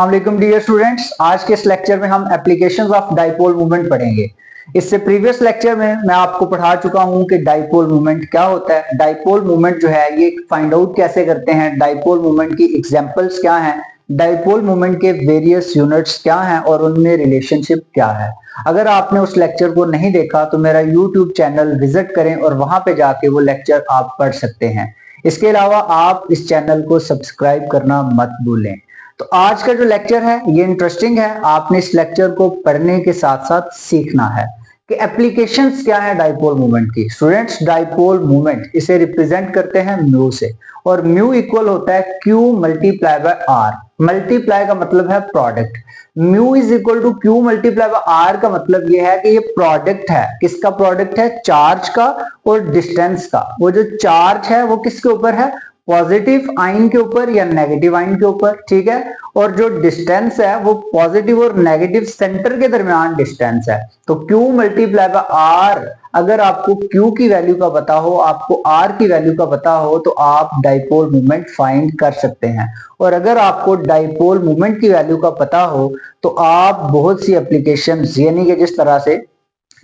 अस्सलाम dear students, आज के इस लेक्चर में हम एप्लीकेशंस ऑफ डाइपोल मूवमेंट पढ़ेंगे। इससे प्रीवियस लेक्चर में मैं आपको पढ़ा चुका हूं कि डाइपोल मूवमेंट क्या होता है, डाइपोल मूवमेंट जो है ये फाइंड आउट कैसे करते हैं, डाइपोल मूवमेंट की एग्जांपल्स क्या हैं, डाइपोल मूवमेंट के वेरियस यूनिट्स क्या हैं और उनमें रिलेशनशिप क्या है। अगर आपने उस लेक्चर को नहीं देखा तो मेरा यूट्यूब चैनल विजिट करें और वहां पे जाके वो लेक्चर आप पढ़ सकते हैं। इसके अलावा आप इस चैनल को सब्सक्राइब करना मत भूलें। तो आज का जो लेक्चर है ये इंटरेस्टिंग है, आपने इस लेक्चर को पढ़ने के साथ साथ सीखना है कि एप्लीकेशंस क्या है डाइपोल मूवमेंट की। स्टूडेंट्स, डाइपोल मूवमेंट इसे रिप्रेजेंट करते हैं म्यू से, और म्यू इक्वल होता है Q multiply by R. Multiply का मतलब है product, mu is equal to Q multiply by R का मतलब ये है कि ये प्रोडक्ट है। किसका प्रोडक्ट है? चार्ज का और डिस्टेंस का। वो जो चार्ज है वो किसके ऊपर है? पॉजिटिव आइन के ऊपर या नेगेटिव आइन के ऊपर, ठीक है। और जो डिस्टेंस है वो पॉजिटिव और नेगेटिव सेंटर के दरमियान डिस्टेंस है। तो Q मल्टीप्लाई बाय आर, अगर आपको Q की वैल्यू का पता हो, आपको R की वैल्यू का पता हो, तो आप डाइपोल मूवमेंट फाइंड कर सकते हैं। और अगर आपको डाइपोल मूवमेंट की वैल्यू का पता हो तो आप बहुत सी एप्लीकेशंस, यानी कि जिस तरह से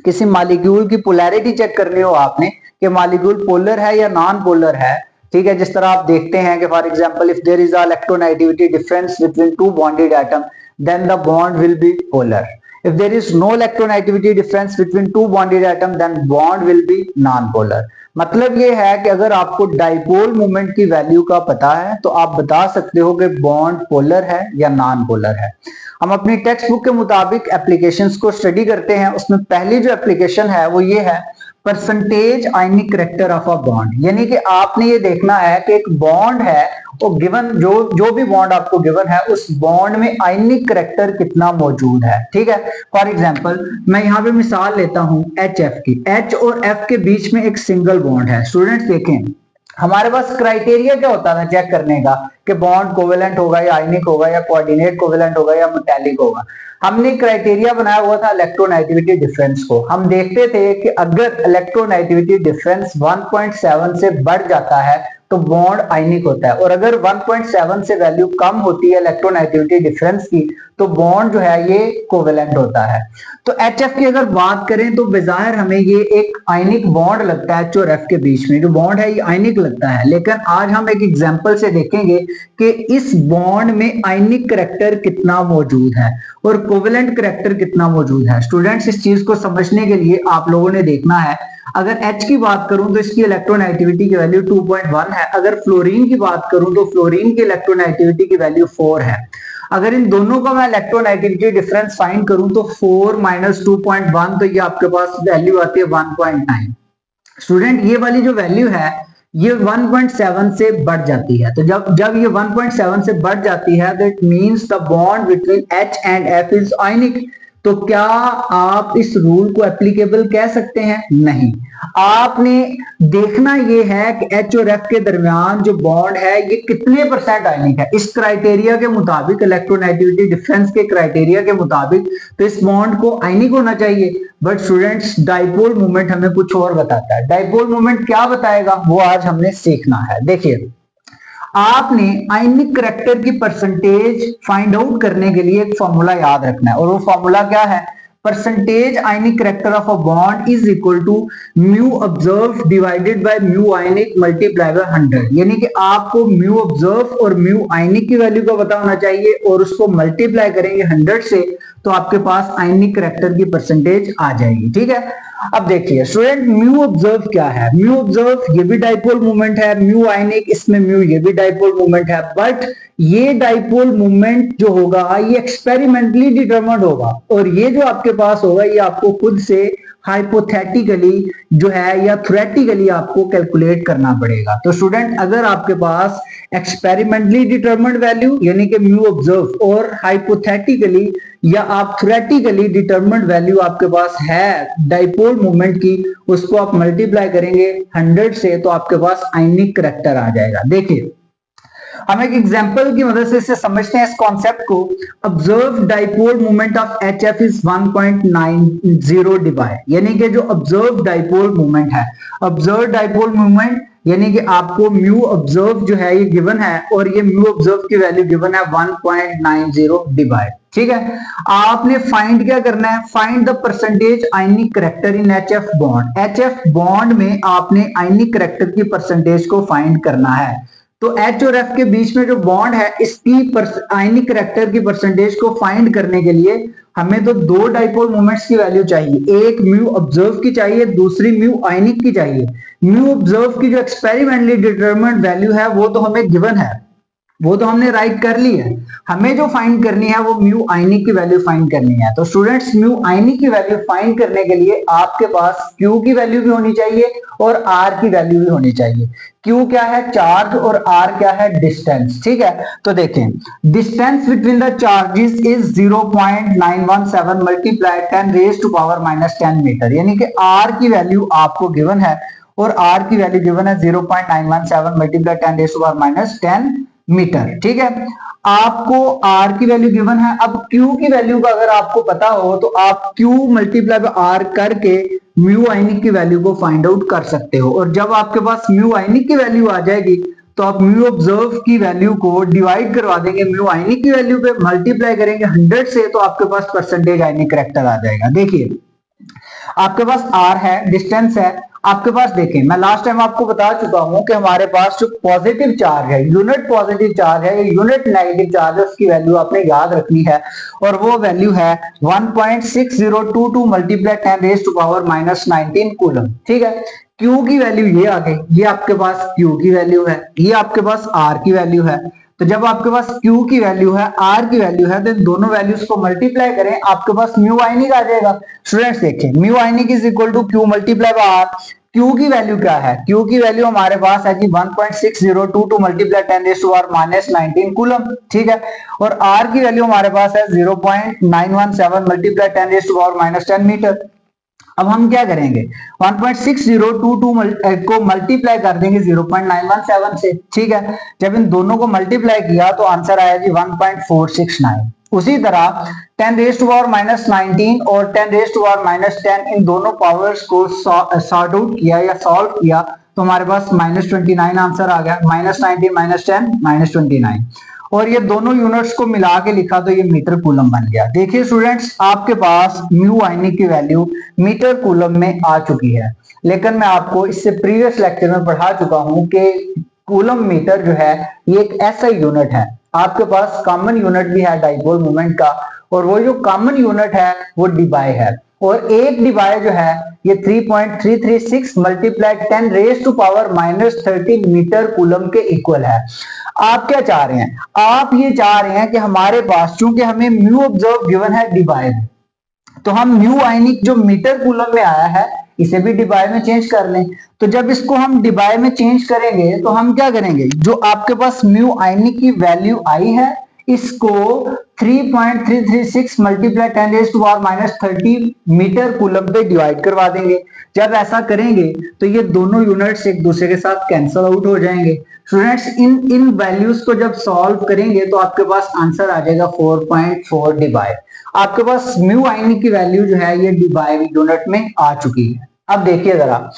किसी मॉलिक्यूल की पोलैरिटी चेक करनी हो आपने कि मॉलिक्यूल पोलर है या नॉन पोलर है, ठीक है। जिस तरह आप देखते हैं कि for example if there is a electronegativity difference between two bonded atom then the bond will be polar. If there is no electronegativity difference between two bonded atom then bond will be non polar. मतलब ये है कि अगर आपको dipole movement की value का पता है तो आप बता सकते हो कि बॉन्ड पोलर है या नॉन पोलर है। हम अपनी टेक्स्ट बुक के मुताबिक एप्लीकेशंस को स्टडी करते हैं। उसमें पहली जो एप्लीकेशन है वो ये है percentage ionic character of a bond. यानी कि आपने ये देखना है कि एक बॉन्ड है और गिवन जो भी बॉन्ड आपको गिवन है उस बॉन्ड में आयनिक करैक्टर कितना मौजूद है, ठीक है। फॉर एग्जांपल मैं यहाँ पे मिसाल लेता हूं HF की। H और F के बीच में एक सिंगल बॉन्ड है। स्टूडेंट्स देखें, हमारे पास क्राइटेरिया क्या होता था चेक करने का कि बॉन्ड कोवेलेंट होगा या आयनिक होगा या कोऑर्डिनेट कोवेलेंट होगा या मेटालिक होगा। हमने क्राइटेरिया बनाया हुआ था इलेक्ट्रोनेगेटिविटी डिफरेंस को। हम देखते थे कि अगर इलेक्ट्रोनेगेटिविटी डिफरेंस 1.7 से बढ़ जाता है तो बॉन्ड आयनिक होता है, और अगर 1.7 से वैल्यू कम होती है इलेक्ट्रोनेगेटिविटी डिफरेंस की तो बॉन्ड जो है ये कोवेलेंट होता है। तो HF की अगर बात करें तो बेजाहिर हमें ये एक आयनिक बॉन्ड लगता है H और F के बीच में, जो बॉन्ड है ये आयनिक लगता है। लेकिन आज हम एक एग्जांपल से देखेंगे कि इस बॉन्ड में आयनिक करैक्टर कितना मौजूद है और कोवेलेंट करैक्टर कितना मौजूद है। स्टूडेंट्स, इस चीज को समझने के लिए आप लोगों ने देखना है, अगर H की बात करूं तो इसकी इलेक्ट्रोनेगेटिविटी की वैल्यू 2.1 है। अगर फ्लोरीन की बात करूं तो फ्लोरीन की इलेक्ट्रोनेगेटिविटी की वैल्यू 4 है। अगर इन दोनों का मैं इलेक्ट्रोनेगेटिविटी डिफरेंस फाइंड करूं तो 4 माइनस 2.1, तो ये आपके पास वैल्यू आती है 1.9। स्टूडेंट, ये वाली जो वैल्यू है ये 1.7 से बढ़ जाती है। तो जब ये 1.7 से बढ़ जाती है that means the bond between H and F is आयनिक। तो क्या आप इस रूल को एप्लीकेबल कह सकते हैं? नहीं। आपने देखना ये है कि H और F के दरमियान जो बॉन्ड है ये कितने परसेंट आयनिक है। इस क्राइटेरिया के मुताबिक, इलेक्ट्रोनेगेटिविटी डिफरेंस के क्राइटेरिया के मुताबिक, तो इस बॉन्ड को आयनिक होना चाहिए। बट स्टूडेंट्स, डाइपोल मूवमेंट हमें कुछ और बताता है। डाइपोल मूवमेंट क्या बताएगा वो आज हमने सीखना है। देखिए, आपने आयनिक करैक्टर की परसेंटेज फाइंड आउट करने के लिए एक फॉर्मूला याद रखना है, और वो फॉर्मूला क्या है? Percentage ionic character of a bond is equal to mu observe divided by mu ionic multiply by 100। यानी कि आपको म्यू ऑब्जर्व और म्यू आयनिक की वैल्यू का पता होना चाहिए और उसको मल्टीप्लाई करेंगे 100 से तो आपके पास आयनिक करैक्टर की परसेंटेज आ जाएगी, ठीक है। अब देखिए स्टूडेंट, म्यू ऑब्जर्व क्या है? म्यू ऑब्जर्व ये भी डाइपोल मूवमेंट है, म्यू आयनिक इसमें म्यू ये भी डाइपोल मूवमेंट है। बट ये डाइपोल मूवमेंट जो होगा ये एक्सपेरिमेंटली डिटरमाइंड होगा, और ये जो आपके पास होगा ये आपको खुद से हाइपोथेटिकली जो है या थ्योरेटिकली आपको कैलकुलेट करना पड़ेगा। तो स्टूडेंट, अगर आपके पास एक्सपेरिमेंटली डिटरमाइंड वैल्यू यानी कि म्यू ऑब्जर्व और हाइपोथेटिकली या आप थ्योरेटिकली डिटरमाइंड वैल्यू आपके पास है डाइपोल मूवमेंट की, उसको आप मल्टीप्लाई करेंगे 100 से तो आपके पास आयनिक करैक्टर आ जाएगा। देखिए, हम एक एग्जांपल की मदद से इसे समझते हैं इस कॉन्सेप्ट को। Observe dipole movement of HF is 1.90 divide, यानी कि जो ऑब्जर्व डाइपोल मूवमेंट है, ऑब्जर्व डाइपोल मूवमेंट यानी कि आपको म्यू ऑब्जर्व जो है ये गिवन है और ये म्यू ऑब्जर्व की वैल्यू गिवन है 1.90 डिवाइड। ठीक है, आपने फाइंड क्या करना है, find the percentage ionic character in HF bond. HF bond में आपने आयनिक करैक्टर की परसेंटेज को फाइंड करना है। तो H और F के बीच में जो बॉन्ड है इसकी आयनिक करैक्टर की परसेंटेज को फाइंड करने के लिए हमें तो दो डाइपोल मोमेंट्स की वैल्यू चाहिए, एक म्यू ऑब्जर्व की चाहिए, दूसरी म्यू आयनिक की चाहिए। म्यू ऑब्जर्व की जो एक्सपेरिमेंटली डिटरमाइंड वैल्यू है वो तो हमें गिवन है, वो तो हमने राइट कर ली है। हमें जो फाइंड करनी है वो म्यू आयनिक की वैल्यू फाइंड करनी है। तो स्टूडेंट्स म्यू आयनिक की वैल्यू फाइंड करने के लिए आपके पास Q की वैल्यू भी होनी चाहिए और R की वैल्यू भी होनी चाहिए। Q क्या है, चार्ज, और R क्या है, डिस्टेंस। ठीक है, तो देखें distance between the charges is 0.917 multiply 10 raise to power -10 metre, यानी कि R की वैल्यू आपको गिवन है और R की वैल्यू गिवन है 0.917 multiply 10 raise to power -10 metre. ठीक है, आपको R की वैल्यू गिवन है। अब Q की वैल्यू का अगर आपको पता हो तो आप Q मल्टीप्लाई बाय R करके म्यू आयनिक की वैल्यू को फाइंड आउट कर सकते हो। और जब आपके पास म्यू आयनिक की वैल्यू आ जाएगी तो आप म्यू ऑब्जर्व की वैल्यू को डिवाइड करवा देंगे म्यू आयनिक की वैल्यू पे, मल्टीप्लाई करेंगे 100 से, तो आपके पास परसेंटेज आयनिक करैक्टर आ जाएगा। देखिए आपके पास R है, डिस्टेंस है, आपके पास देखें मैं लास्ट टाइम आपको बता चुका हूं कि हमारे पास जो पॉजिटिव चार्ज है, यूनिट पॉजिटिव चार्ज है, यूनिट नेगेटिव चार्ज है, उसकी वैल्यू आपने याद रखनी है और वो वैल्यू है 1.6022 multiply 10 raise to power -19 coulomb. ठीक है, Q की वैल्यू ये आ गई, ये आपके पास Q की वैल्यू है, ये आपके पास R की वैल्यू है। तो जब आपके पास Q की वैल्यू है, R की वैल्यू है, तो इन दोनों वैल्यूज को मल्टीप्लाई करें, आपके पास म्यू आयनिक आ जाएगा। स्टूडेंट्स देखिए mu ionic is equal to Q multiply by R। Q की वैल्यू क्या है, Q की वैल्यू हमारे पास है जी 1.6022 multiply 10 raise to power -19 coulomb. ठीक है, और R की वैल्यू हमारे पास है 0.917 multiply 10 raise to power -10 metre. अब हम क्या करेंगे, 1.6022 को मल्टीप्लाई कर देंगे 0.917 से। ठीक है, जब इन दोनों को मल्टीप्लाई किया तो आंसर आया जी 1.469। उसी तरह 10 रेज़ टू पावर -19 और 10 रेज़ टू पावर -10 इन दोनों पावर्स को सॉर्ट आउट किया या सॉल्व किया तो हमारे पास -29 आंसर आ गया। -19 -10 -29, और ये दोनों यूनिट्स को मिला के लिखा तो ये मीटर कूलम बन गया। देखिए स्टूडेंट्स आपके पास म्यू आयनिक की वैल्यू मीटर कूलम में आ चुकी है, लेकिन मैं आपको इससे प्रीवियस लेक्चर में पढ़ा चुका हूं कि कूलम मीटर जो है ये एक ऐसा यूनिट है, आपके पास कॉमन यूनिट भी है डाइपोल मोमेंट का, और वो जो कॉमन यूनिट है वो डिबाई है, और एक डिबाई जो है ये 3.336 multiply 10 raise to power -13 metre coulomb के इक्वल है। आप क्या चाह रहे हैं, आप ये चाह रहे हैं कि हमारे पास चूंकि हमें म्यू ऑब्जर्व गिवन है डिबाई में, तो हम म्यू आयनिक जो मीटर कूलम में आया है इसे भी डिबाई में चेंज कर लें। तो जब इसको हम डिबाई में चेंज करेंगे तो हम क्या करेंगे, जो आपके पास म्यू आयनिक की वैल्यू आई है इसको 3.336 multiply 10 raise to power -30 metre coulomb पे डिवाइड करवा देंगे। जब ऐसा करेंगे तो ये दोनों यूनिट्स एक दूसरे के साथ कैंसल आउट हो जाएंगे। स्टूडेंट्स इन वैल्यूज को जब सॉल्व करेंगे तो आपके पास आंसर आ जाएगा 4.4 डिबाई। आपके पास म्यू आयनिक की वैल्यू जो है ये डिबाई यूनिट में आ चुकी है। अब देखिए जरा,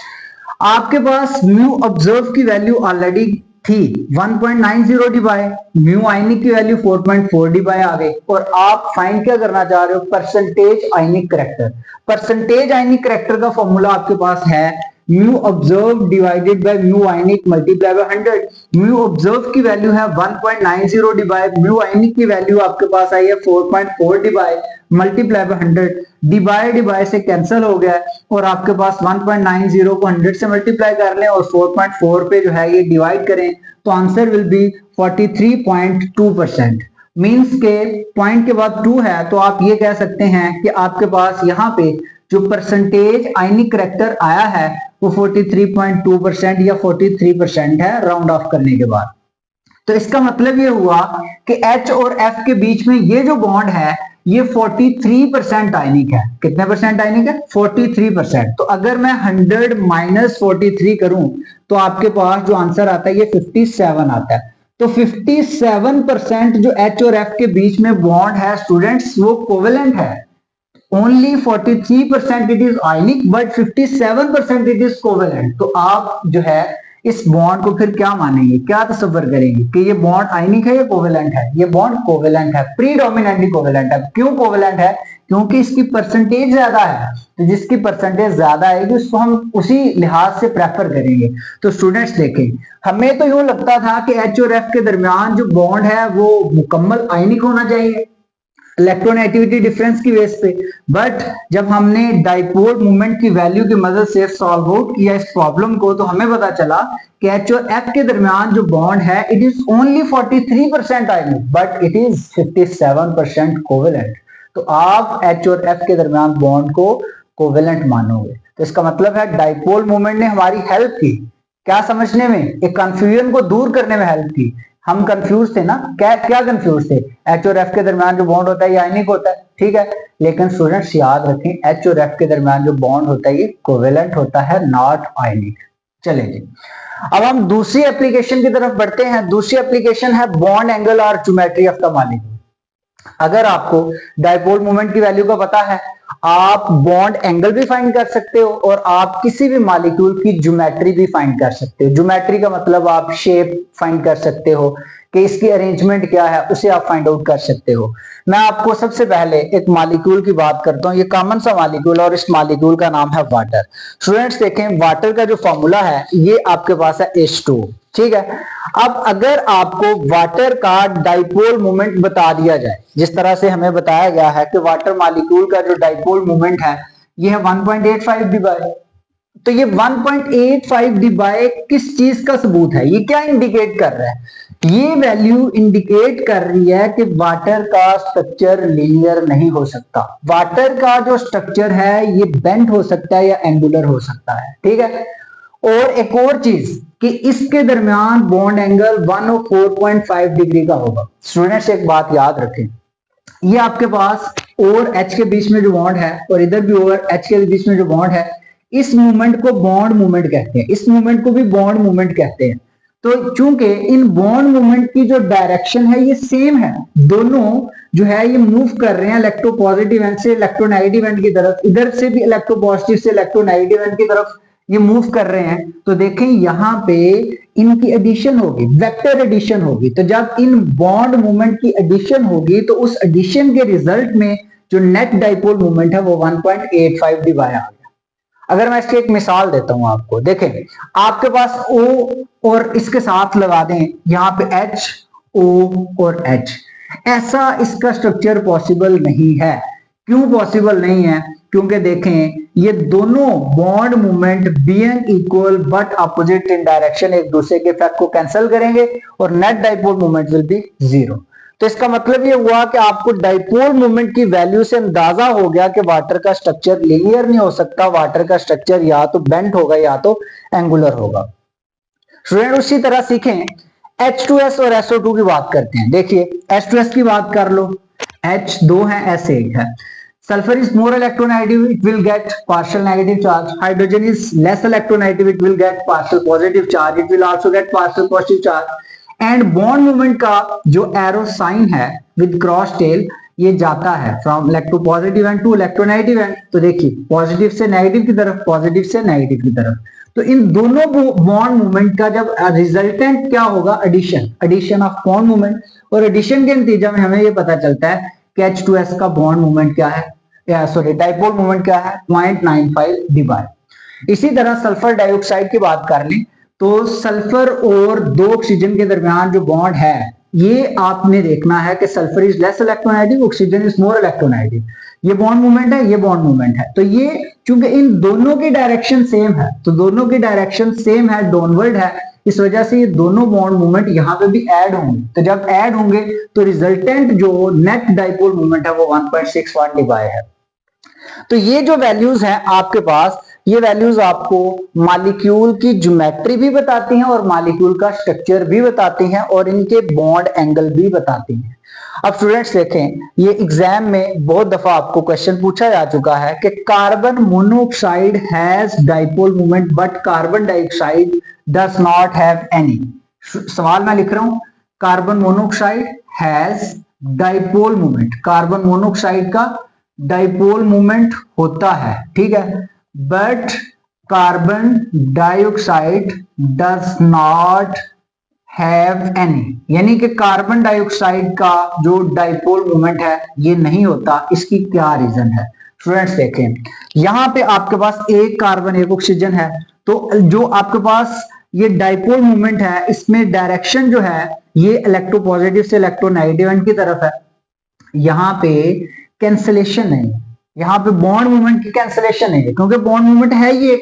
आपके पास म्यू ऑब्जर्व की वैल्यू ऑलरेडी थी 1.90 डिबाई, म्यू आयनिक की वैल्यू 4.4 डिबाई आ गई, और आप फाइंड क्या करना चाह रहे हो, percentage ionic character. Percentage ionic character का फॉर्मूला आपके पास है mu observe divided by mu ionic multiply by 100। Mu observe की वैल्यू है 1.90 डिबाई, म्यू आयनिक की वैल्यू आपके पास आई है 4.4 debye multiply by 100। Debye debye से कैंसिल हो गया और आपके पास 1.90 को 100 से मल्टीप्लाई कर लें और 4.4 पे जो है ये डिवाइड करें तो आंसर विल बी 43.2%। मींस के पॉइंट के बाद 2 है तो आप ये कह सकते हैं कि आपके पास यहाँ पे जो परसेंटेज आयनिक करैक्टर आया है वो 43.2% या 43% है राउंड ऑफ करने के बाद। तो इसका मतलब ये हुआ कि H और F के बीच में ये जो बॉन्ड है ये 43% आयनिक है। कितने परसेंट आयनिक है, 43%। तो अगर मैं 100 - 43 करूं तो आपके पास जो आंसर आता है ये 57 आता है। तो 57% जो H और F के बीच में बॉन्ड है स्टूडेंट्स वो कोवेलेंट है। Only 43% it is ionic but 57% it is covalent. तो आप जो है इस बॉन्ड को फिर क्या मानेंगे, क्या तस्वर करेंगे कि ये बॉन्ड आयनिक है या कोवेलेंट है? ये बॉन्ड कोवेलेंट है, प्रीडोमिनेंटली कोवेलेंट है। क्यों कोवेलेंट है? क्योंकि इसकी परसेंटेज ज्यादा है, तो जिसकी परसेंटेज ज्यादा आएगी उसको हम उसी लिहाज से प्रेफर करेंगे। तो स्टूडेंट्स देखें, हमें तो यूं लगता था कि H और F के दरमियान जो बॉन्ड है वो मुकम्मल आयनिक होना चाहिए इलेक्ट्रोनेगेटिविटी डिफरेंस की बेस पे, बट जब हमने डाइपोल मूवमेंट की वैल्यू की मदद से सॉल्व आउट किया इस प्रॉब्लम को, तो हमें पता चला कि H और F के दरमियान जो बॉन्ड है it is only 43% ionic but it is 57% covalent. तो आप H और F के दरमियान बॉन्ड को कोवेलेंट मानोगे। तो इसका मतलब है डाइपोल मूवमेंट ने हमारी हेल्प की क्या समझने में, एक कंफ्यूजन को दूर करने में हेल्प की। हम कंफ्यूज थे ना, क्या क्या कंफ्यूज थे? H और F के दरमियान जो बॉन्ड होता है ये आयनिक होता है, ठीक है, लेकिन स्टूडेंट्स याद रखें H और F के दरमियान जो बॉन्ड होता है ये कोवेलेंट होता है, नॉट आयनिक। चले जी, अब हम दूसरी एप्लीकेशन की तरफ बढ़ते हैं। दूसरी एप्लीकेशन है बॉन्ड एंगल और ज्योमेट्री ऑफ द मॉलिक्यूल। अगर आपको डाइपोल मोमेंट की वैल्यू का पता है, आप बॉन्ड एंगल भी फाइंड कर सकते हो और आप किसी भी मॉलिक्यूल की ज्योमेट्री भी फाइंड कर सकते हो। ज्योमेट्री का मतलब आप शेप फाइंड कर सकते हो कि इसकी अरेंजमेंट क्या है, उसे आप फाइंड आउट कर सकते हो। मैं आपको सबसे पहले एक मॉलिक्यूल की बात करता हूं। ये कॉमन सा मॉलिक्यूल और इस मॉलिक्यूल का नाम है वाटर। स्टूडेंट्स देखें, वाटर का जो फॉर्मूला है ये आपके पास है H2, ठीक है। अब अगर आपको वाटर का डाइपोल मोमेंट बता दिया जाए, जिस तरह से हमें बताया गया है कि वाटर मॉलिक्यूल का जो डाइपोल मोमेंट है ये है 1.85 डी बाय, तो ये 1.85 डी बाय किस चीज का सबूत है? ये क्या इंडिकेट कर रहा है? ये वैल्यू इंडिकेट कर रही है कि वाटर का स्ट्रक्चर लीनियर नहीं हो सकता। वाटर का जो स्ट्रक्चर है ये बेंट हो सकता है या एंगुलर हो सकता है, ठीक है। और एक और चीज कि इसके दरमियान बॉन्ड एंगल 104.5 डिग्री का होगा। स्टूडेंट्स एक बात याद रखें, ये आपके पास और H के बीच में जो बॉन्ड है और इधर भी और H के बीच में जो बॉन्ड है, इस मूवमेंट को बॉन्ड मूवमेंट कहते हैं, इस मूवमेंट को भी बॉन्ड मूवमेंट कहते हैं। तो चूंकि इन बॉन्ड मूवमेंट की जो डायरेक्शन है ये सेम है, दोनों जो है ये मूव कर रहे हैं इलेक्ट्रोपॉजिटिव एंड से इलेक्ट्रोनेगेटिव एंड की तरफ, इधर से भी इलेक्ट्रोपॉजिटिव से इलेक्ट्रोनेगेटिव एंड की तरफ ये मूव कर रहे हैं। तो देखें यहां पे इनकी एडिशन होगी, वेक्टर एडिशन होगी। तो जब इन बॉन्ड मूवमेंट की एडिशन होगी तो उस एडिशन के रिजल्ट में जो नेट डाइपोल मूवमेंट है वो 1.85 डी बाय आ गया। अगर मैं इसकी एक मिसाल देता हूं आपको, देखें आपके पास O और इसके साथ लगा दें यहां पे H, O और H, ऐसा इसका स्ट्रक्चर पॉसिबल नहीं है। क्यों पॉसिबल नहीं है? क्योंकि देखें ये दोनों bond movement being equal but opposite in direction एक दूसरे के इफेक्ट को कैंसिल करेंगे और net dipole movement will be 0। तो इसका मतलब ये हुआ कि आपको डाइपोल मूवमेंट की वैल्यू से अंदाजा हो गया कि वाटर का स्ट्रक्चर लीनियर नहीं हो सकता, वाटर का स्ट्रक्चर या तो बेंट होगा या तो एंगुलर होगा। स्टूडेंट उसी तरह सीखें H2S और SO2 की बात करते हैं। देखिए H2S की बात कर लो, H 2 है, S 1 है। Sulfur is more electronegative, it will get partial negative charge. Hydrogen is less electronegative, it will get partial positive charge. It will also get partial positive charge. And bond movement का जो arrow sign है with cross tail ये जाता है from electropositive end to electronegative end। तो देखिए positive से negative की तरफ, पॉजिटिव से नेगेटिव की तरफ। तो इन दोनों बॉन्ड मूवमेंट का जब रिजल्टेंट क्या होगा? Addition, addition of bond movement. और एडिशन के नतीजे में हमें ये पता चलता है कि H2S का बॉन्ड मूवमेंट क्या है, सॉरी डाइपोल मूवमेंट क्या है? 0.95 डी बाय। इसी तरह सल्फर डाइऑक्साइड की बात कर लें तो सल्फर और 2 ऑक्सीजन के दरमियान जो बॉन्ड है ये आपने देखना है कि sulphur is less electronegative, oxygen is more electronegative. ये बॉन्ड मूवमेंट है, ये बॉन्ड मूवमेंट है। तो ये चूंकि इन दोनों की डायरेक्शन सेम है, तो दोनों की डायरेक्शन सेम है, डाउनवर्ड है, इस वजह से ये दोनों बॉन्ड मूवमेंट यहां पे भी ऐड होंगे। तो जब ऐड होंगे तो रिजल्टेंट जो नेट डाइपोल मूवमेंट है वो 1.61 डी बाय है। तो ये जो वैल्यूज हैं आपके पास, ये वैल्यूज आपको मॉलिक्यूल की ज्योमेट्री भी बताती हैं और मॉलिक्यूल का स्ट्रक्चर भी बताती हैं और इनके बॉन्ड एंगल भी बताती हैं। अब स्टूडेंट्स देखें, ये एग्जाम में बहुत दफा आपको क्वेश्चन पूछा जा चुका है कि carbon monoxide has dipole movement but carbon dioxide does not have any. सवाल मैं लिख रहा हूं, carbon monoxide has dipole movement, carbon monoxide का डाइपोल मूवमेंट होता है, ठीक है, but carbon dioxide does not have any, यानी कि कार्बन डाइऑक्साइड का जो डाइपोल मोमेंट है ये नहीं होता। इसकी क्या रीजन है स्टूडेंट्स? देखें, यहां पे आपके पास एक कार्बन एक ऑक्सीजन है, तो जो आपके पास ये डाइपोल मोमेंट है इसमें डायरेक्शन जो है ये इलेक्ट्रोपॉजिटिव से इलेक्ट्रोनेगेटिव एंड की तरफ है। यहाँ पे कैंसलेशन नहीं है, यहाँ पे बॉन्ड मूवमेंट की कैंसलेशन नहीं है, क्योंकि बॉन्ड मूवमेंट है ये,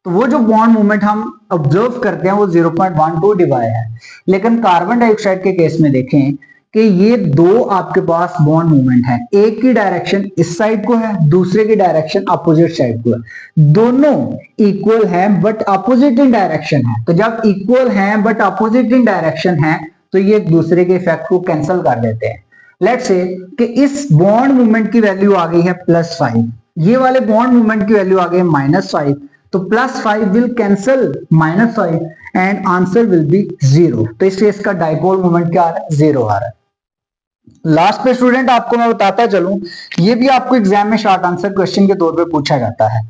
तो वो जो बॉन्ड मूवमेंट हम ऑब्जर्व करते हैं वो 0.12 डिवाई है। लेकिन कार्बन डाइऑक्साइड के केस में देखें कि ये दो आपके पास बॉन्ड मूवमेंट है, एक की डायरेक्शन इस साइड को है, दूसरे की डायरेक्शन अपोजिट साइड को है। दोनों इक्वल है बट अपोजिट इन डायरेक्शन है। तो जब इक्वल है बट अपोजिट इन डायरेक्शन है तो ये एक दूसरे के इफेक्ट को कैंसिल कर देते हैं। लेट्स से कि इस बॉन्ड मूवमेंट की वैल्यू आ गई है +5, ये वाले बॉन्ड मूवमेंट की वैल्यू आ गई है -5, तो +5 will cancel -5 and answer will be 0। तो इसलिए इसका डाइपोल मोमेंट क्या आ रहा है? 0 आ रहा है। लास्ट पे स्टूडेंट आपको मैं बताता चलूं, ये भी आपको एग्जाम में शॉर्ट आंसर क्वेश्चन के तौर पे पूछा जाता है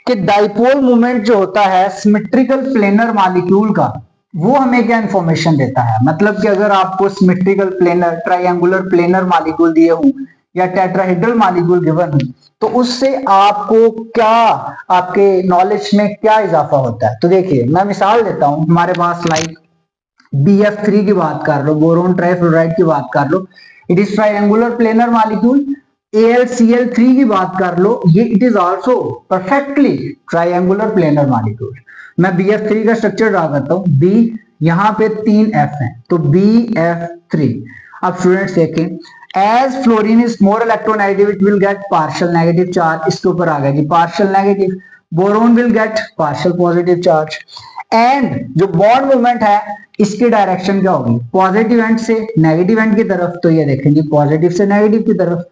कि डाइपोल मोमेंट जो होता है सिमेट्रिकल प्लेनर मॉलिक्यूल का, वो हमें क्या इंफॉर्मेशन देता है? मतलब कि अगर आपको symmetrical planar, triangular planar molecule दिए हों या टेट्राहेड्रल मॉलिक्यूल गिवन हो, तो उससे आपको क्या, आपके नॉलेज में क्या इजाफा होता है? तो देखिए मैं मिसाल देता हूं, हमारे पास लाइक BF3 की बात कर लो, बोरोन ट्राइफ्लोराइड की बात कर लो, it is triangular planar molecule. AlCl3 की बात कर लो, ये it is also perfectly triangular planar molecule. मैं BF3 का स्ट्रक्चर ड्रा करता हूं, B यहां पे 3 F है, तो BF3। अब स्टूडेंट्स देखें, as fluorine is more electronegative it will get partial negative charge, इसके ऊपर आ गया जी partial negative. Boron will get partial positive charge, and जो बॉन्ड मूवमेंट है इसकी डायरेक्शन क्या होगी? पॉजिटिव एंड से नेगेटिव एंड की तरफ। तो ये देखेंगे पॉजिटिव से नेगेटिव की तरफ,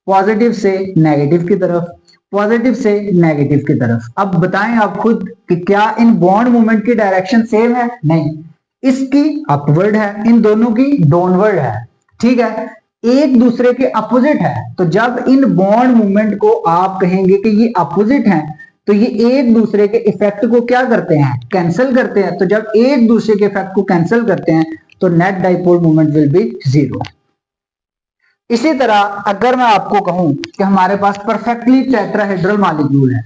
पॉजिटिव से नेगेटिव की तरफ, पॉजिटिव से नेगेटिव की तरफ। अब बताएं आप खुद कि क्या इन बॉन्ड मूवमेंट की डायरेक्शन सेम है? नहीं, इसकी अपवर्ड है, इन दोनों की डाउनवर्ड है। ठीक है, एक दूसरे के अपोजिट है। तो जब इन बॉन्ड मूवमेंट को आप कहेंगे कि ये अपोजिट हैं, तो ये एक दूसरे के इफेक्ट को क्या करते हैं? कैंसिल करते हैं। तो जब एक दूसरे के इफेक्ट को कैंसिल करते हैं तो net dipole moment will be 0। इसी तरह अगर मैं आपको कहूं कि हमारे पास परफेक्टली टेट्राहेड्रल मॉलिक्यूल है,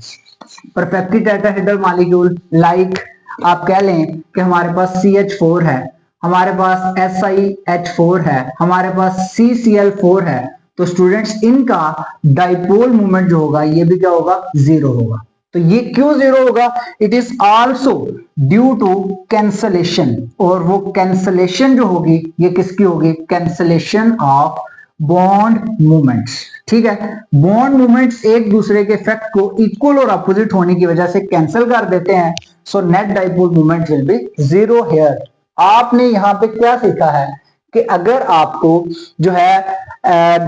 परफेक्टली टेट्राहेड्रल मॉलिक्यूल लाइक आप कह लें कि हमारे पास CH4 है, हमारे पास SiH4 है, हमारे पास CCl4 है, तो स्टूडेंट्स इनका डाइपोल मोमेंट जो होगा ये भी क्या होगा? 0 होगा। तो ये क्यों 0 होगा? It is also due to cancellation, और वो कैंसलेशन जो होगी ये किसकी होगी? Cancellation of bond movements. ठीक है, बॉन्ड मूवमेंट्स एक दूसरे के इफेक्ट को इक्वल और अपोजिट होने की वजह से कैंसिल कर देते हैं। So net dipole moment will be 0 here. आपने यहाँ पे क्या सीखा है कि अगर आपको जो है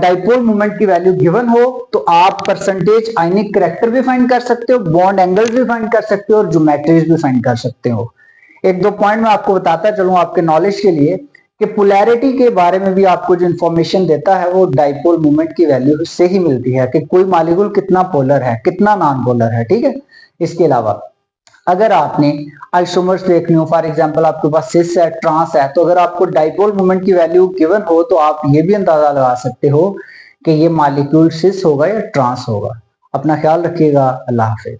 डाइपोल मोमेंट की वैल्यू गिवन हो तो आप परसेंटेज आयनिक करैक्टर भी फाइंड कर सकते हो, बॉन्ड एंगल्स भी फाइंड कर सकते हो और ज्योमेट्रीज भी फाइंड कर सकते हो। एक दो पॉइंट मैं आपको बताता चलूं आपके नॉलेज के लिए कि पोलैरिटी के बारे में भी आपको जो इंफॉर्मेशन देता है वो डाइपोल मोमेंट की वैल्यू से ही मिलती है कि कोई मॉलिक्यूल कितना पोलर है, कितना नॉन पोलर है। ठीक है, इसके अलावा अगर आपने आइसोमर्स देखनी हो, फॉर एग्जांपल आपके पास सिस है, ट्रांस है, तो अगर आपको डाइपोल मोमेंट की वैल्यू गिवन हो तो आप ये भी अंदाजा लगा सकते हो कि ये मॉलिक्यूल सिस होगा या ट्रांस होगा। अपना ख्याल रखिएगा। अल्लाह हाफिज।